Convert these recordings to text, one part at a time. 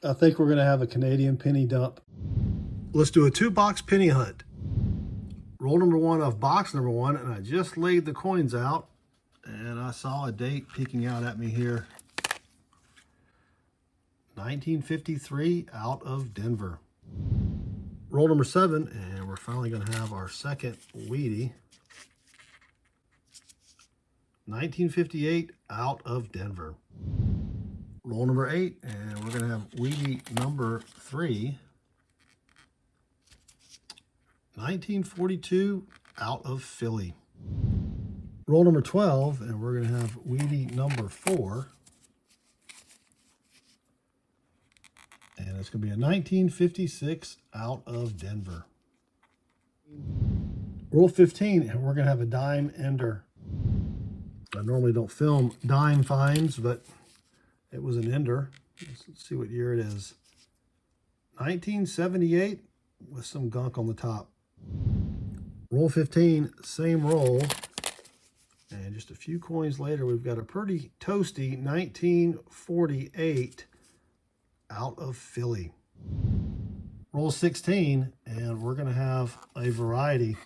I think we're going to have a Canadian penny dump. Let's do a 2-box penny hunt. Roll number 1 off box number 1, and I just laid the coins out, and I saw a date peeking out at me here. 1953 out of Denver. Roll number 7, and we're finally going to have our second Wheatie. 1958 out of Denver. Roll number 8, and we're going to have Wheatie number 3. 1942 out of Philly. Roll number 12, and we're going to have Wheatie number 4. And it's going to be a 1956 out of Denver. Roll 15, and we're going to have a dime ender. I normally don't film dime finds, but it was an ender. Let's see what year it is. 1978 with some gunk on the top. Roll 15, same roll. And just a few coins later, we've got a pretty toasty 1948 out of Philly. Roll 16, and we're going to have a variety.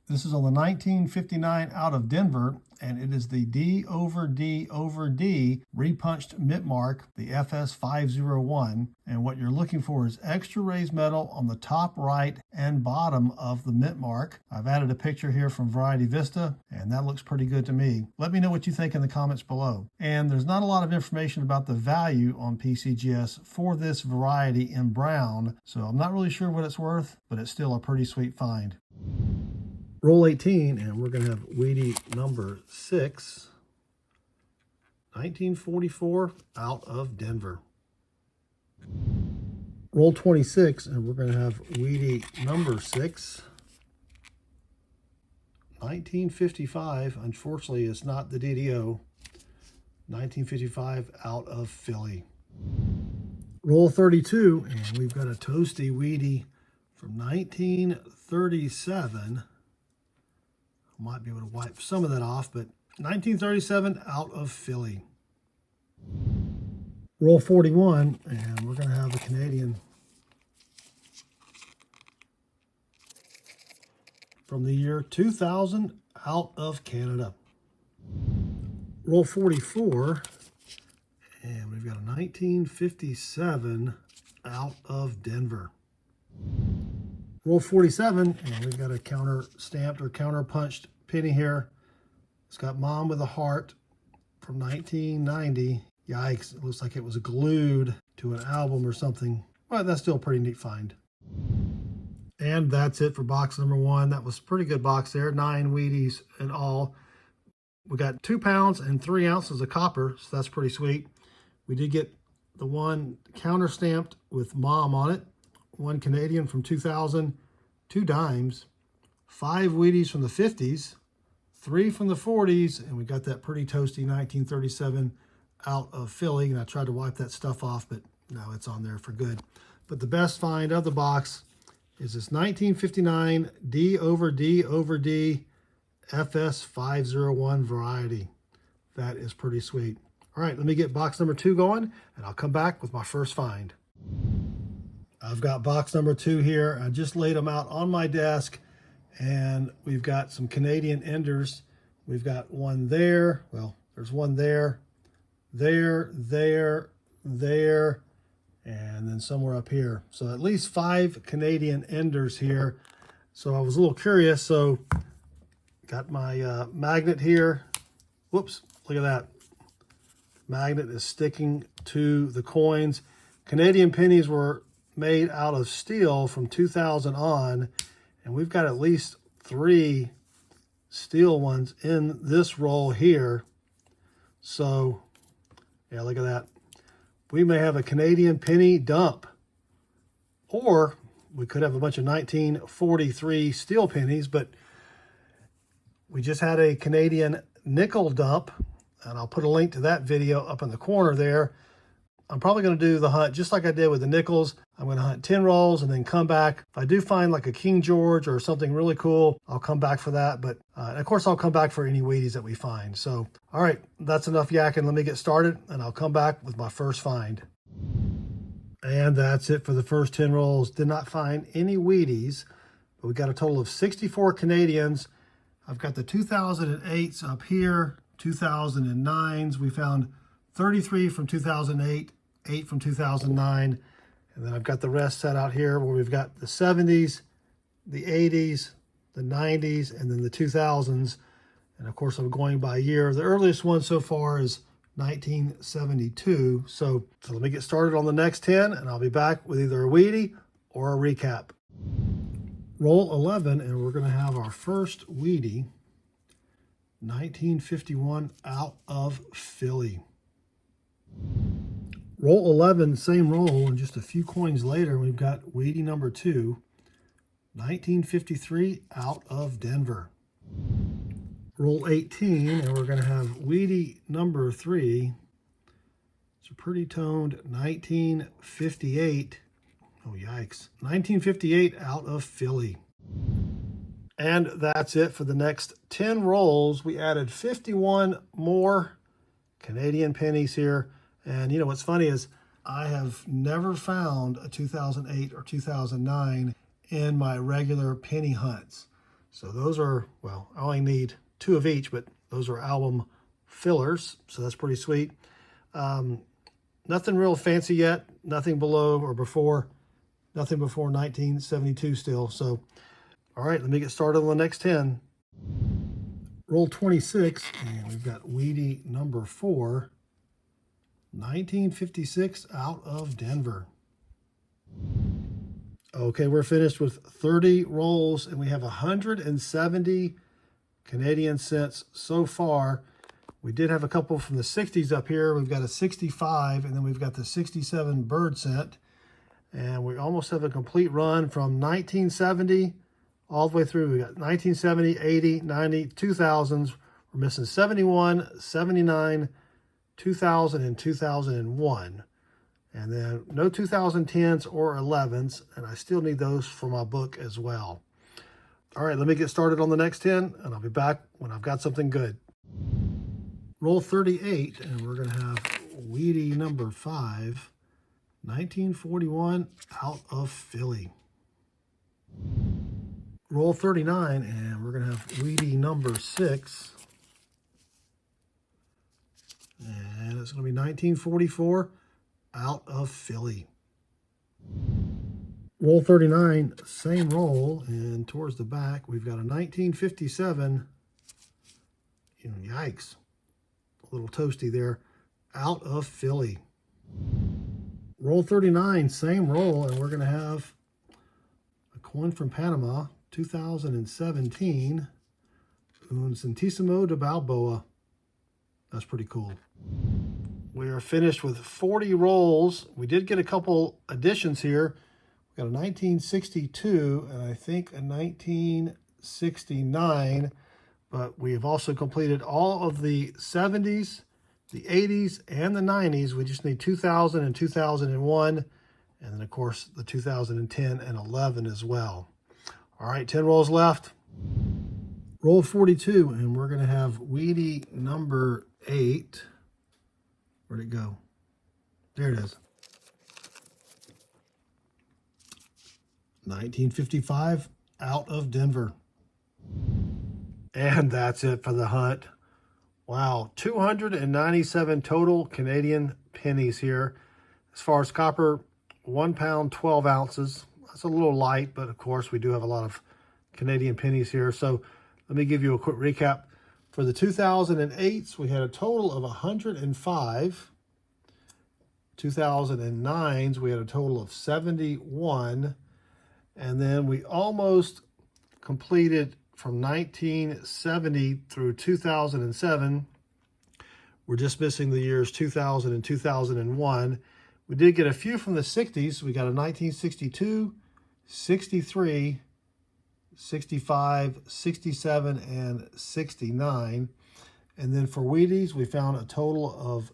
This is on the 1959 out of Denver, and it is the D over D over D repunched mint mark, the FS501. And what you're looking for is extra raised metal on the top right and bottom of the mint mark. I've added a picture here from Variety Vista, and that looks pretty good to me. Let me know what you think in the comments below. And there's not a lot of information about the value on PCGS for this variety in brown, so I'm not really sure what it's worth, but it's still a pretty sweet find. Roll 18, and we're going to have Wheatie number 6, 1944 out of Denver. Roll 26, and we're going to have Wheatie number 6, 1955. Unfortunately, it's not the DDO. 1955 out of Philly. Roll 32, and we've got a toasty Wheatie from 1937. Might be able to wipe some of that off, but 1937 out of Philly. Roll 41, and we're going to have a Canadian from the year 2000 out of Canada. Roll 44, and we've got a 1957 out of Denver. Roll 47, and we've got a counter stamped or counter punched penny here. It's got Mom with a heart from 1990. Yikes, it looks like it was glued to an album or something. But that's still a pretty neat find. And that's it for box number 1. That was a pretty good box there. 9 Wheaties in all. We got 2 pounds and 3 ounces of copper, so that's pretty sweet. We did get the one counter stamped with Mom on it. 1 Canadian from 2000, 2 dimes, 5 Wheaties from the 50s, 3 from the 40s, and we got that pretty toasty 1937 out of Philly. And I tried to wipe that stuff off, but no, it's on there for good. But the best find of the box is this 1959 D over D over D FS501 variety. That is pretty sweet. All right, let me get box number 2 going, and I'll come back with my first find. I've got box number 2 here. I just laid them out on my desk, and we've got some Canadian enders. We've got one there. Well, there's one there, there, and then somewhere up here. So at least 5 Canadian enders here. So I was a little curious. So got my magnet here. Whoops, look at that. Magnet is sticking to the coins. Canadian pennies were made out of steel from 2000 on, and we've got at least 3 steel ones in this roll here. So yeah, look at that. We may have a Canadian penny dump, or we could have a bunch of 1943 steel pennies, but we just had a Canadian nickel dump, and I'll put a link to that video up in the corner there. I'm probably going to do the hunt just like I did with the nickels. I'm going to hunt 10 rolls and then come back. If I do find like a King George or something really cool, I'll come back for that. But of course, I'll come back for any Wheaties that we find. So, all right, that's enough yakking. Let me get started, and I'll come back with my first find. And that's it for the first 10 rolls. Did not find any Wheaties, but we got a total of 64 Canadians. I've got the 2008s up here, 2009s. We found 33 from 2008, 8 from 2009. And then I've got the rest set out here where we've got the 70s, the 80s, the 90s, and then the 2000s. And of course, I'm going by year. The earliest one so far is 1972. So let me get started on the next 10, and I'll be back with either a Wheatie or a recap. Roll 11, and we're going to have our first Wheatie, 1951 out of Philly. Roll 11, same roll, and just a few coins later, we've got Wheatie number 2, 1953 out of Denver. Roll 18, and we're going to have Wheatie number 3. It's a pretty toned 1958. Oh, yikes. 1958 out of Philly. And that's it for the next 10 rolls. We added 51 more Canadian pennies here. And you know what's funny is I have never found a 2008 or 2009 in my regular penny hunts. So those are, well, I only need 2 of each, but those are album fillers. So that's pretty sweet. Nothing real fancy yet. Nothing below or before. Nothing before 1972 still. So, all right, let me get started on the next 10. Roll 26, and we've got Wheatie number 4, 1956 out of Denver. Okay, we're finished with 30 rolls, and we have 170 Canadian cents so far. We did have a couple from the 60s up here. We've got a 65, and then we've got the 67 bird cent. And we almost have a complete run from 1970 all the way through. We got 1970, 80, 90, 2000s. We're missing 71, 79, 2000, and 2001. And then no 2010s or 11s, and I still need those for my book as well. All right, let me get started on the next 10, and I'll be back when I've got something good. Roll 38, and we're going to have Wheatie number 5, 1941 out of Philly. Roll 39, and we're going to have Wheatie number 6. And it's going to be 1944 out of Philly. Roll 39, same roll, and towards the back, we've got a 1957, yikes, a little toasty there, out of Philly. Roll 39, same roll, and we're going to have a coin from Panama, 2017, Un Centésimo de Balboa. That's pretty cool. We are finished with 40 rolls. We did get a couple additions here. We got a 1962 and I think a 1969, but we have also completed all of the 70s, the 80s, and the 90s. We just need 2000 and 2001, and then of course the 2010 and 11 as well. All right, 10 rolls left. Roll 42, and we're going to have Wheatie number 8. Where'd it go? There it is. 1955 out of Denver. And that's it for the hunt. Wow, 297 total Canadian pennies here. As far as copper, 1 pound, 12 ounces. That's a little light, but of course we do have a lot of Canadian pennies here. So let me give you a quick recap. For the 2008s, we had a total of 105. 2009s, we had a total of 71. And then we almost completed from 1970 through 2007. We're just missing the years 2000 and 2001. We did get a few from the 60s. We got a 1962, 63, 65, 67, and 69. And then for Wheaties, we found a total of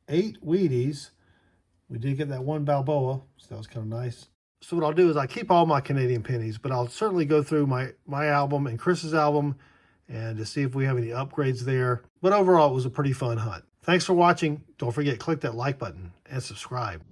8 Wheaties. We did get that one Balboa, so that was kind of nice. So what I'll do is I keep all my Canadian pennies, but I'll certainly go through my album and Chris's album and to see if we have any upgrades there. But overall, it was a pretty fun hunt. Thanks for watching. Don't forget, click that like button and subscribe.